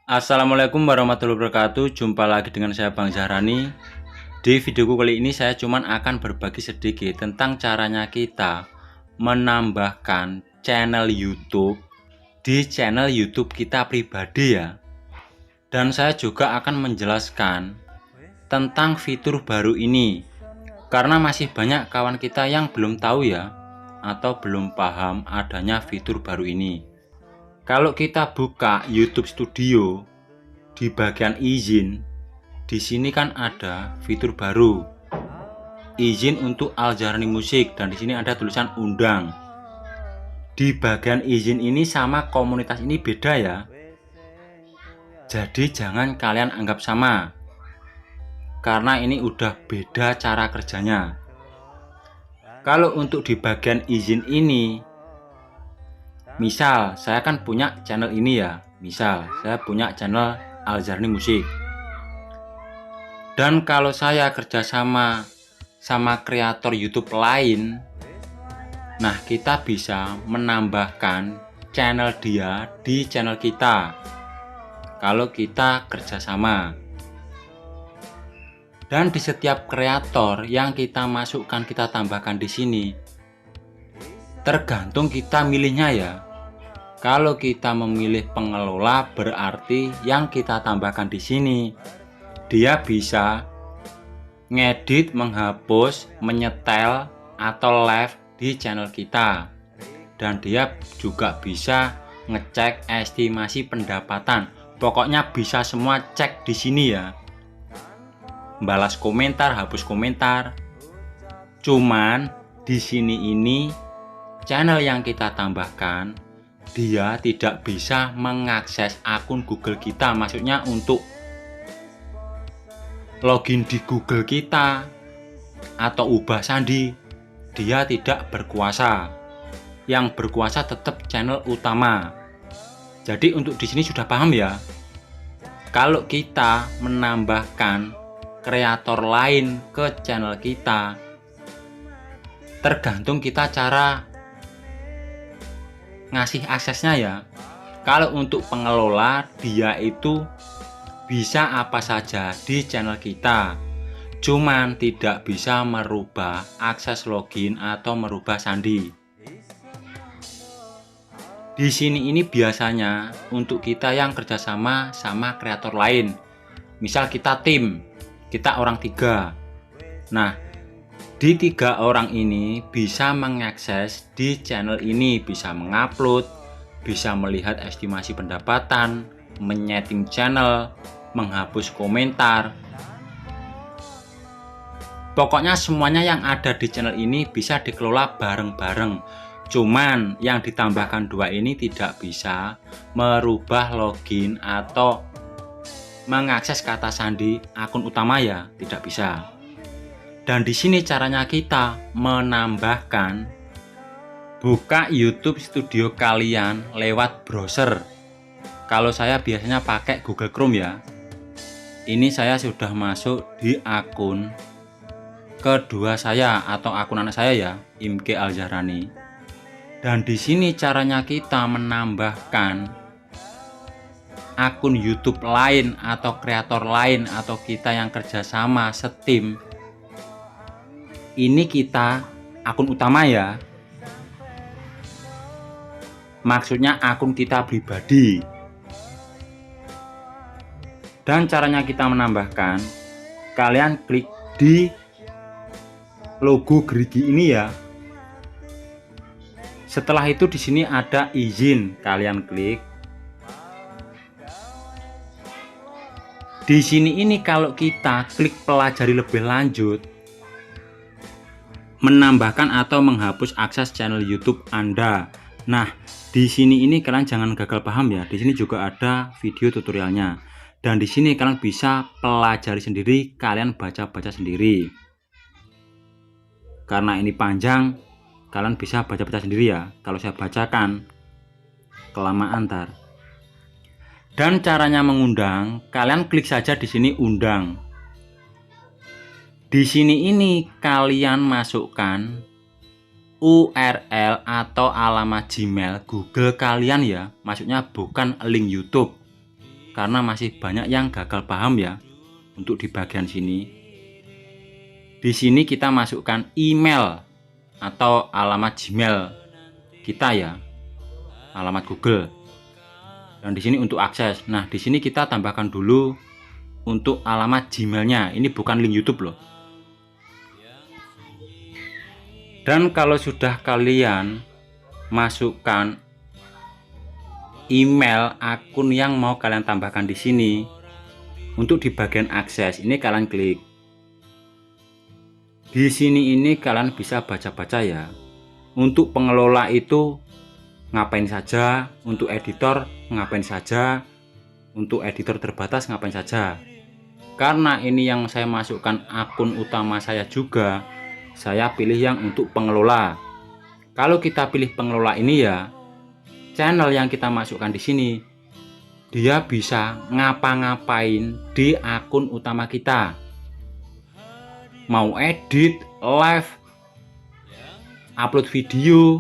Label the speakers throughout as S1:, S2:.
S1: Assalamualaikum warahmatullahi wabarakatuh. Jumpa lagi dengan saya Bang Zahrani. Di videoku kali ini saya cuman akan berbagi sedikit tentang caranya kita menambahkan channel YouTube di channel YouTube kita pribadi ya. Dan saya juga akan menjelaskan tentang fitur baru ini. Karena masih banyak kawan kita yang belum tahu ya, atau belum paham adanya fitur baru ini. Kalau kita buka YouTube Studio, di bagian izin, di sini kan ada fitur baru, izin untuk Al Zahrani Musik, dan di sini ada tulisan undang. Di bagian izin ini sama komunitas ini beda ya. Jadi jangan kalian anggap sama, karena ini udah beda cara kerjanya. Kalau untuk di bagian izin ini, misal saya kan punya channel ini ya, misal saya punya channel Al Zahrani Musik, dan kalau saya kerjasama sama kreator YouTube lain, nah kita bisa menambahkan channel dia di channel kita kalau kita kerjasama. Dan di setiap kreator yang kita masukkan, kita tambahkan di sini, tergantung kita milihnya ya. Kalau kita memilih pengelola, berarti yang kita tambahkan di sini dia bisa ngedit, menghapus, menyetel, atau live di channel kita. Dan dia juga bisa ngecek estimasi pendapatan. Pokoknya bisa semua, cek di sini ya. Balas komentar, hapus komentar. Cuman di sini ini channel yang kita tambahkan, dia tidak bisa mengakses akun Google kita. Maksudnya untuk login di Google kita atau ubah sandi, dia tidak berkuasa. Yang berkuasa tetap channel utama. Jadi untuk di sini sudah paham ya. Kalau kita menambahkan kreator lain ke channel kita, tergantung kita cara ngasih aksesnya ya. Kalau untuk pengelola, dia itu bisa apa saja di channel kita, cuman tidak bisa merubah akses login atau merubah sandi. Di sini ini biasanya untuk kita yang kerjasama sama kreator lain. Misal kita tim, kita orang 3. Nah, di 3 orang ini bisa mengakses di channel ini, bisa mengupload, bisa melihat estimasi pendapatan, menyeting channel, menghapus komentar. Pokoknya semuanya yang ada di channel ini bisa dikelola bareng-bareng. Cuman yang ditambahkan 2 ini tidak bisa merubah login atau mengakses kata sandi akun utama ya, tidak bisa. Dan di sini caranya kita menambahkan, buka YouTube Studio kalian lewat browser. Kalau saya biasanya pakai Google Chrome ya. Ini saya sudah masuk di akun kedua saya atau akun anak saya ya, Imke Al Zahrani. Dan di sini caranya kita menambahkan akun YouTube lain atau kreator lain atau kita yang kerjasama setim. Ini kita akun utama ya. Maksudnya akun kita pribadi. Dan caranya kita menambahkan, kalian klik di logo gerigi ini ya. Setelah itu di sini ada izin, kalian klik. Di sini ini kalau kita klik pelajari lebih lanjut, menambahkan atau menghapus akses channel YouTube Anda. Nah, di sini ini kalian jangan gagal paham ya. Di sini juga ada video tutorialnya. Dan di sini kalian bisa pelajari sendiri, kalian baca-baca sendiri. Karena ini panjang, kalian bisa baca-baca sendiri ya. Kalau saya bacakan kelamaan ntar. Dan caranya mengundang, kalian klik saja di sini undang. Di sini ini kalian masukkan URL atau alamat Gmail Google kalian ya. Maksudnya bukan link YouTube. karena masih banyak yang gagal paham ya untuk di bagian sini. Di sini kita masukkan email atau alamat Gmail kita ya, alamat Google. Dan di sini untuk akses. Nah, di sini kita tambahkan dulu untuk alamat Gmailnya. Ini bukan link YouTube loh. Dan kalau sudah kalian masukkan email akun yang mau kalian tambahkan di sini, untuk di bagian akses ini kalian klik. Di sini ini kalian bisa baca-baca ya. Untuk pengelola itu ngapain saja, untuk editor ngapain saja, untuk editor terbatas ngapain saja. Karena ini yang saya masukkan akun utama saya juga, saya pilih yang untuk pengelola. Kalau kita pilih pengelola ini ya, channel yang kita masukkan di sini, dia bisa ngapa-ngapain di akun utama kita. Mau edit, live, upload video,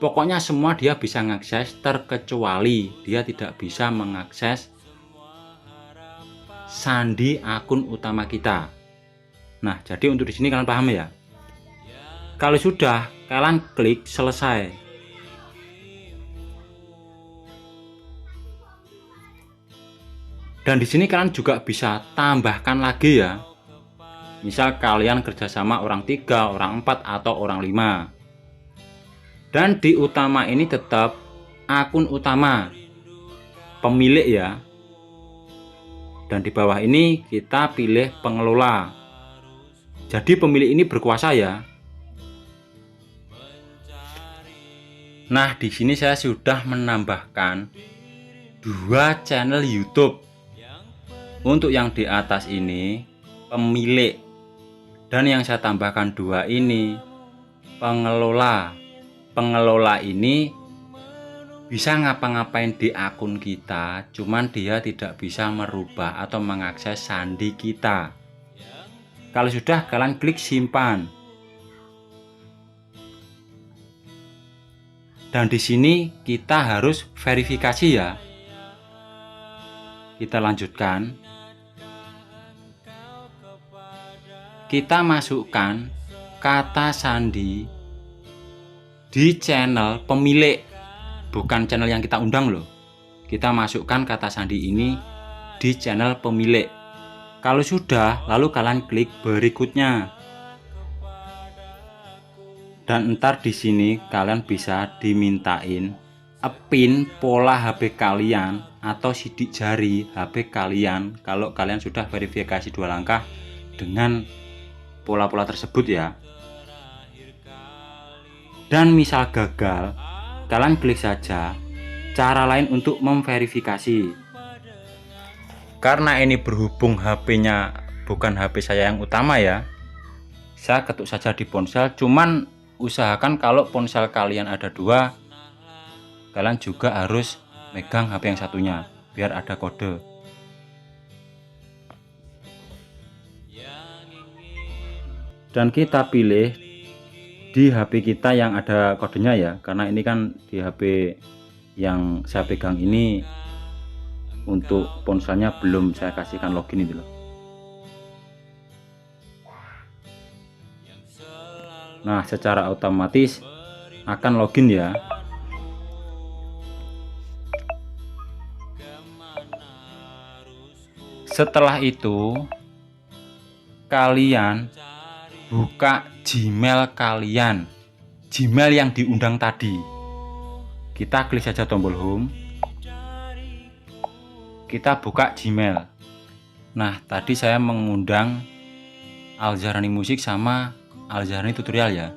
S1: pokoknya semua dia bisa mengakses, terkecuali dia tidak bisa mengakses sandi akun utama kita. Nah, jadi untuk di sini kalian paham ya. Kalau sudah, kalian klik selesai. Dan di sini kalian juga bisa tambahkan lagi ya. Misal kalian kerjasama orang 3, orang 4, atau orang 5. Dan di utama ini tetap akun utama pemilik ya. Dan di bawah ini kita pilih pengelola. Jadi pemilik ini berkuasa ya. Nah, di sini saya sudah menambahkan 2 channel YouTube. Untuk yang di atas ini pemilik. Dan yang saya tambahkan 2 ini pengelola. Pengelola ini bisa ngapa-ngapain di akun kita, cuman dia tidak bisa merubah atau mengakses sandi kita. Kalau sudah, kalian klik simpan. Dan di sini kita harus verifikasi ya. Kita lanjutkan. Kita masukkan kata sandi di channel pemilik, bukan channel yang kita undang loh. Kita masukkan kata sandi ini di channel pemilik. Kalau sudah, lalu kalian klik berikutnya. Dan ntar di sini kalian bisa dimintain pin pola HP kalian atau sidik jari HP kalian kalau kalian sudah verifikasi 2 langkah dengan pola-pola tersebut ya. Dan misal gagal, kalian klik saja cara lain untuk memverifikasi. Karena ini berhubung HP-nya bukan HP saya yang utama ya, saya ketuk saja di ponsel. Cuman usahakan kalau ponsel kalian ada 2, kalian juga harus megang HP yang satunya biar ada kode. Dan kita pilih di HP kita yang ada kodenya ya, karena ini kan di HP yang saya pegang ini untuk ponselnya belum saya kasihkan login itu loh. Nah, secara otomatis akan login ya. Setelah itu kalian buka Gmail kalian, Gmail yang diundang tadi. Kita klik saja tombol home. Kita buka Gmail. Nah, tadi saya mengundang Al-Zahrani Musik sama Al-Zahrani Tutorial ya.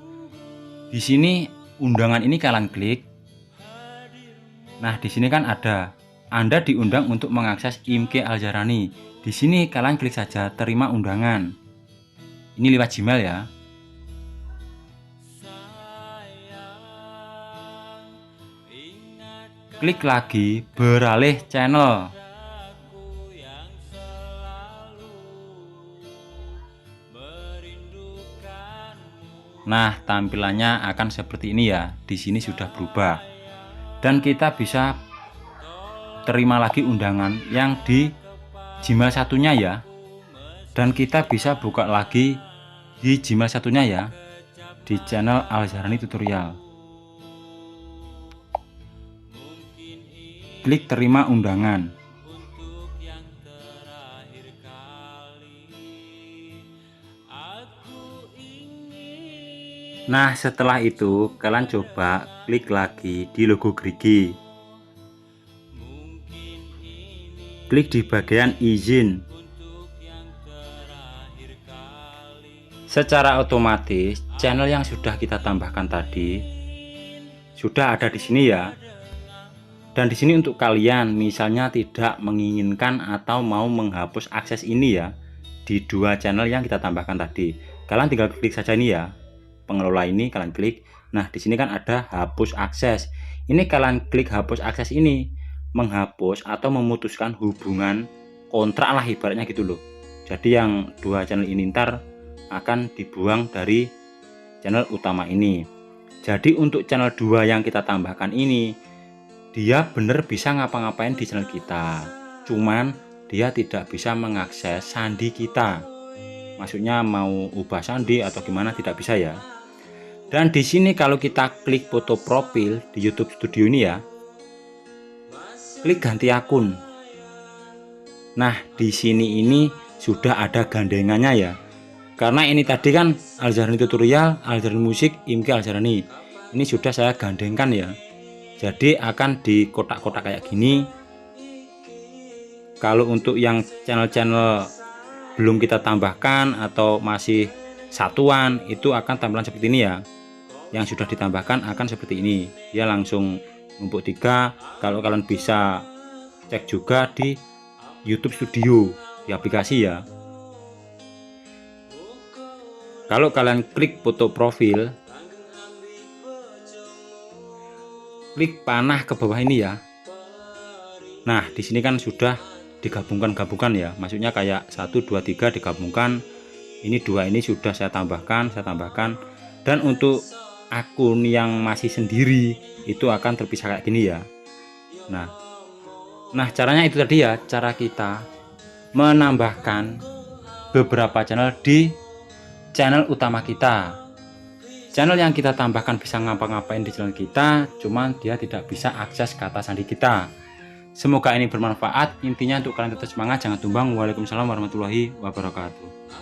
S1: Di sini undangan ini kalian klik. Nah, di sini kan ada Anda diundang untuk mengakses IMK Al-Zahrani. Di sini kalian klik saja terima undangan. Ini lewat Gmail ya. Klik lagi beralih channel. Nah, tampilannya akan seperti ini ya. Di sini sudah berubah. Dan kita bisa terima lagi undangan yang di Gmail satunya ya. Dan kita bisa buka lagi di Gmail satunya ya, di channel Al-Zahrani Tutorial. Klik terima undangan. Nah, setelah itu kalian coba klik lagi di logo gerigi. Klik di bagian izin. Secara otomatis channel yang sudah kita tambahkan tadi sudah ada di sini ya. Dan di sini untuk kalian misalnya tidak menginginkan atau mau menghapus akses ini ya di dua channel yang kita tambahkan tadi, kalian tinggal klik saja ini ya, pengelola ini kalian klik. Nah, di sini kan ada hapus akses. Ini kalian klik hapus akses ini, menghapus atau memutuskan hubungan kontrak lah ibaratnya gitu loh. Jadi yang dua channel ini ntar akan dibuang dari channel utama ini. Jadi untuk channel 2 yang kita tambahkan ini, dia bener bisa ngapa-ngapain di channel kita, cuman dia tidak bisa mengakses sandi kita. Maksudnya mau ubah sandi atau gimana tidak bisa ya. Dan di sini kalau kita klik foto profil di YouTube Studio ini ya, klik ganti akun. Nah, di sini ini sudah ada gandengannya ya. Karena ini tadi kan Al-Zahrani Tutorial, Al-Zahrani Musik, IMK Al-Zahrani. Ini sudah saya gandengkan ya. Jadi akan di kotak-kotak kayak gini. Kalau untuk yang channel-channel belum kita tambahkan atau masih satuan, itu akan tampilan seperti ini ya. Yang sudah ditambahkan akan seperti ini. Dia langsung numpuk 3. Kalau kalian bisa cek juga di YouTube Studio di aplikasi ya. Kalau kalian klik foto profil, klik panah ke bawah ini ya. Nah, di sini kan sudah digabungkan ya. Maksudnya kayak 1 2 3 digabungkan. Ini 2 ini sudah saya tambahkan. Dan untuk akun yang masih sendiri itu akan terpisah kayak gini ya. Nah, caranya itu tadi ya, cara kita menambahkan beberapa channel di channel utama kita. Channel yang kita tambahkan bisa ngapa-ngapain di channel kita, cuman dia tidak bisa akses kata sandi kita. Semoga ini bermanfaat. Intinya untuk kalian tetap semangat, jangan tumbang. Waalaikumsalam warahmatullahi wabarakatuh.